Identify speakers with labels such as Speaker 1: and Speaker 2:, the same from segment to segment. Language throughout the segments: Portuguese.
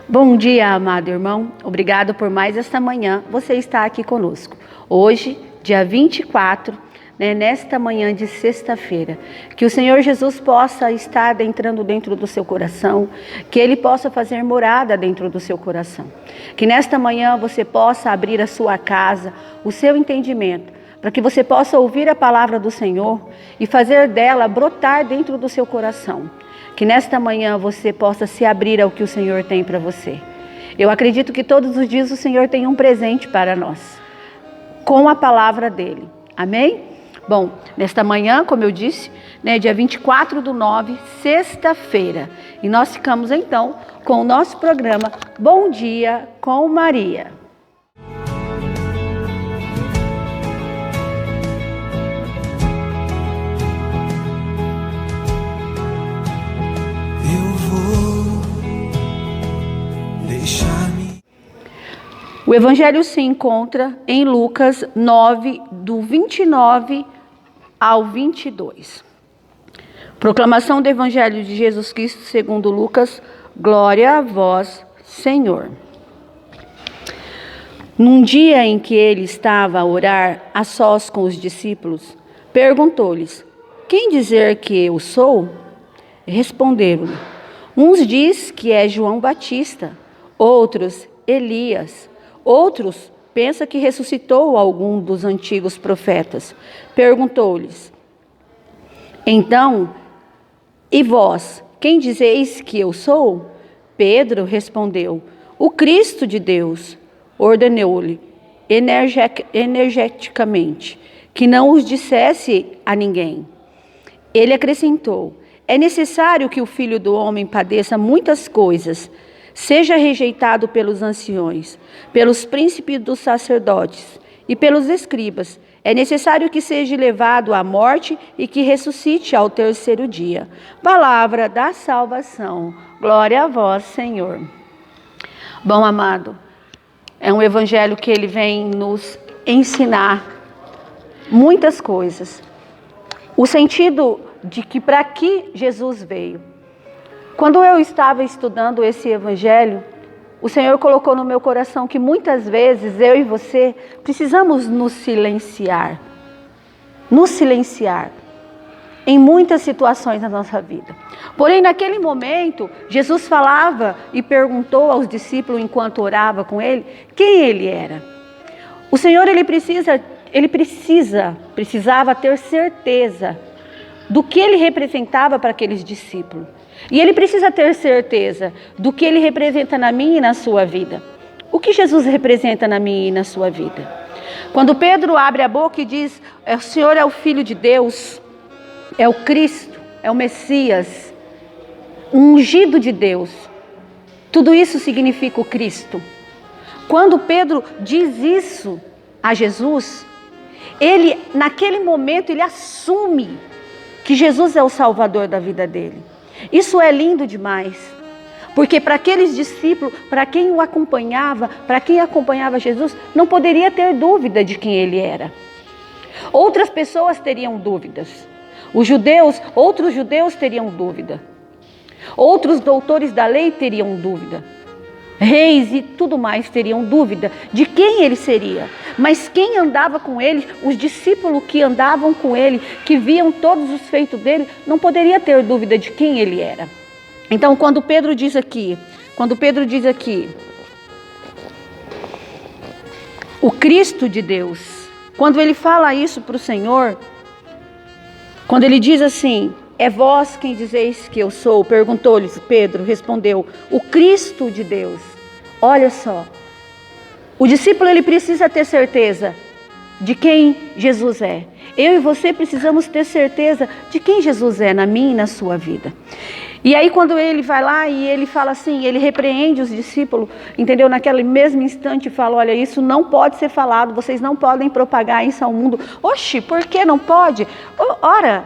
Speaker 1: Bom dia, amado irmão. Obrigado por mais esta manhã você está aqui conosco. Hoje, dia 24, nesta manhã de sexta-feira, que o Senhor Jesus possa estar entrando dentro do seu coração, que Ele possa fazer morada dentro do seu coração. Que nesta manhã você possa abrir a sua casa, o seu entendimento, para que você possa ouvir a palavra do Senhor e fazer dela brotar dentro do seu coração. Que nesta manhã você possa se abrir ao que o Senhor tem para você. Eu acredito que todos os dias o Senhor tem um presente para nós, com a palavra dEle. Amém? Bom, nesta manhã, como eu disse, dia 24/9, sexta-feira. E nós ficamos então com o nosso programa Bom Dia com Maria. O Evangelho se encontra em Lucas 9, do 29 ao 22. Proclamação do Evangelho de Jesus Cristo segundo Lucas, glória a vós, Senhor. Num dia em que ele estava a orar a sós com os discípulos, perguntou-lhes: quem dizer que eu sou? Responderam-lhe: uns diz que é João Batista, outros Elias, outros pensa que ressuscitou algum dos antigos profetas. Perguntou-lhes: então, e vós, quem dizeis que eu sou? Pedro respondeu: o Cristo de Deus. Ordenou-lhe energeticamente que não os dissesse a ninguém. Ele acrescentou: é necessário que o Filho do Homem padeça muitas coisas, seja rejeitado pelos anciões, pelos príncipes dos sacerdotes e pelos escribas. É necessário que seja levado à morte e que ressuscite ao terceiro dia. Palavra da salvação. Glória a vós, Senhor. Bom, amado, é um evangelho que ele vem nos ensinar muitas coisas. O sentido de que para que Jesus veio. Quando eu estava estudando esse evangelho, o Senhor colocou no meu coração que muitas vezes eu e você precisamos nos silenciar em muitas situações da nossa vida. Porém, naquele momento, Jesus falava e perguntou aos discípulos enquanto orava com ele, quem ele era. O Senhor, ele precisava ter certeza do que ele representava para aqueles discípulos. E ele precisa ter certeza do que ele representa na minha e na sua vida. O que Jesus representa na minha e na sua vida? Quando Pedro abre a boca e diz: o Senhor é o Filho de Deus, é o Cristo, é o Messias, o ungido de Deus. Tudo isso significa o Cristo. Quando Pedro diz isso a Jesus, ele, naquele momento, ele assume que Jesus é o Salvador da vida dele. Isso é lindo demais, porque para aqueles discípulos, para quem o acompanhava, para quem acompanhava Jesus, não poderia ter dúvida de quem ele era. Outras pessoas teriam dúvidas. Outros judeus teriam dúvida. Outros doutores da lei teriam dúvida. Reis e tudo mais teriam dúvida de quem ele seria. Mas quem andava com ele, os discípulos que andavam com ele, que viam todos os feitos dele, não poderia ter dúvida de quem ele era. Então, quando Pedro diz aqui, o Cristo de Deus, quando ele fala isso para o Senhor, quando ele diz assim: é vós quem dizeis que eu sou? Perguntou-lhes Pedro, respondeu: o Cristo de Deus. Olha só, o discípulo ele precisa ter certeza de quem Jesus é. Eu e você precisamos ter certeza de quem Jesus é na minha e na sua vida. E aí quando ele vai lá e ele fala assim, ele repreende os discípulos, entendeu? Naquele mesmo instante fala: olha, isso não pode ser falado, vocês não podem propagar isso ao mundo. Oxe, por que não pode? Ora,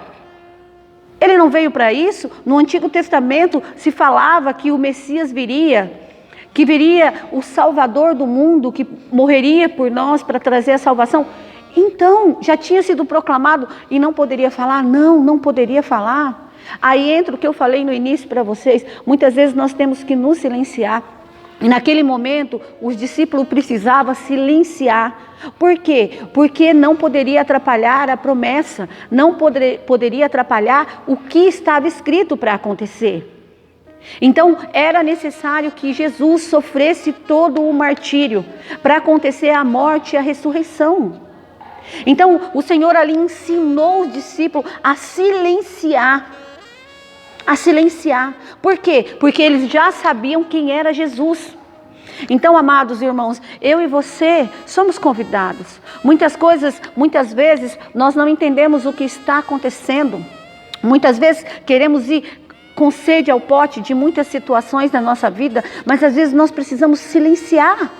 Speaker 1: ele não veio para isso? No Antigo Testamento se falava que o Messias viria, que viria o Salvador do mundo, que morreria por nós para trazer a salvação. Então, já tinha sido proclamado e não poderia falar? Não poderia falar. Aí entra o que eu falei no início para vocês. Muitas vezes nós temos que nos silenciar. E naquele momento, os discípulos precisavam silenciar. Por quê? Porque não poderia atrapalhar a promessa, não poderia atrapalhar o que estava escrito para acontecer. Então, era necessário que Jesus sofresse todo o martírio para acontecer a morte e a ressurreição. Então, o Senhor ali ensinou os discípulos a silenciar. A silenciar. Por quê? Porque eles já sabiam quem era Jesus. Então, amados irmãos, eu e você somos convidados. Muitas vezes, nós não entendemos o que está acontecendo. Muitas vezes, queremos ir com sede ao pote de muitas situações na nossa vida, mas às vezes nós precisamos silenciar.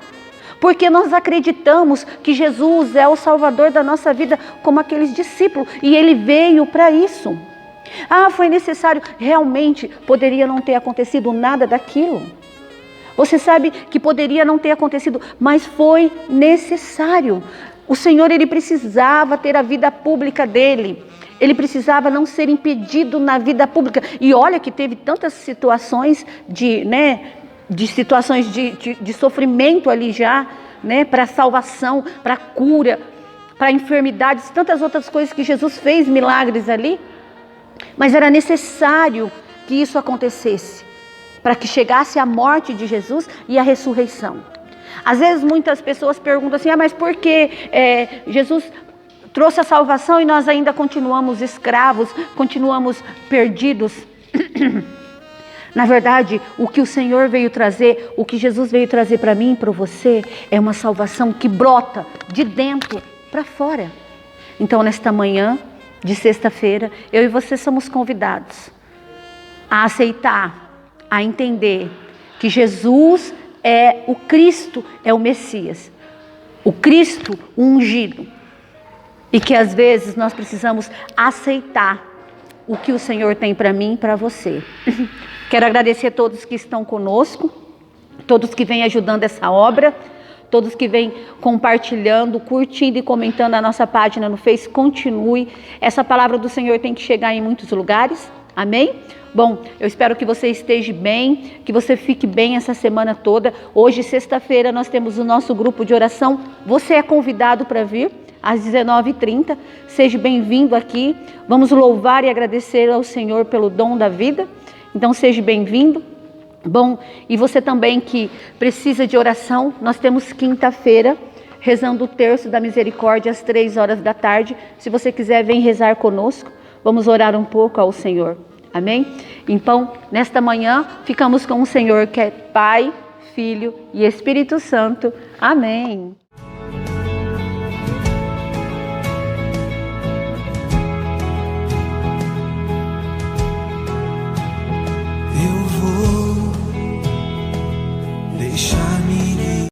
Speaker 1: Porque nós acreditamos que Jesus é o Salvador da nossa vida, como aqueles discípulos, e Ele veio para isso. Foi necessário, realmente poderia não ter acontecido nada daquilo. Você sabe que poderia não ter acontecido, mas foi necessário. O Senhor, Ele precisava ter a vida pública dEle. Ele precisava não ser impedido na vida pública. E olha que teve tantas situações de sofrimento ali já, para salvação, para cura, para enfermidades, tantas outras coisas que Jesus fez, milagres ali. Mas era necessário que isso acontecesse, para que chegasse a morte de Jesus e a ressurreição. Às vezes muitas pessoas perguntam assim, mas por que Jesus trouxe a salvação e nós ainda continuamos escravos, continuamos perdidos? Na verdade, o que o Senhor veio trazer, o que Jesus veio trazer para mim e para você, é uma salvação que brota de dentro para fora. Então, nesta manhã de sexta-feira, eu e você somos convidados a aceitar, a entender que Jesus é o Cristo, é o Messias, o Cristo ungido. E que às vezes nós precisamos aceitar o que o Senhor tem para mim e para você. Quero agradecer a todos que estão conosco, todos que vêm ajudando essa obra, todos que vêm compartilhando, curtindo e comentando a nossa página no Face. Continue, essa palavra do Senhor tem que chegar em muitos lugares, amém? Bom, eu espero que você esteja bem, que você fique bem essa semana toda. Hoje, sexta-feira, nós temos o nosso grupo de oração. Você é convidado para vir às 19h30. Seja bem-vindo aqui. Vamos louvar e agradecer ao Senhor pelo dom da vida. Então, seja bem-vindo. Bom, e você também que precisa de oração, nós temos quinta-feira, rezando o terço da misericórdia às 3h da tarde. Se você quiser, vem rezar conosco. Vamos orar um pouco ao Senhor. Amém? Então, nesta manhã, ficamos com o Senhor que é Pai, Filho e Espírito Santo. Amém.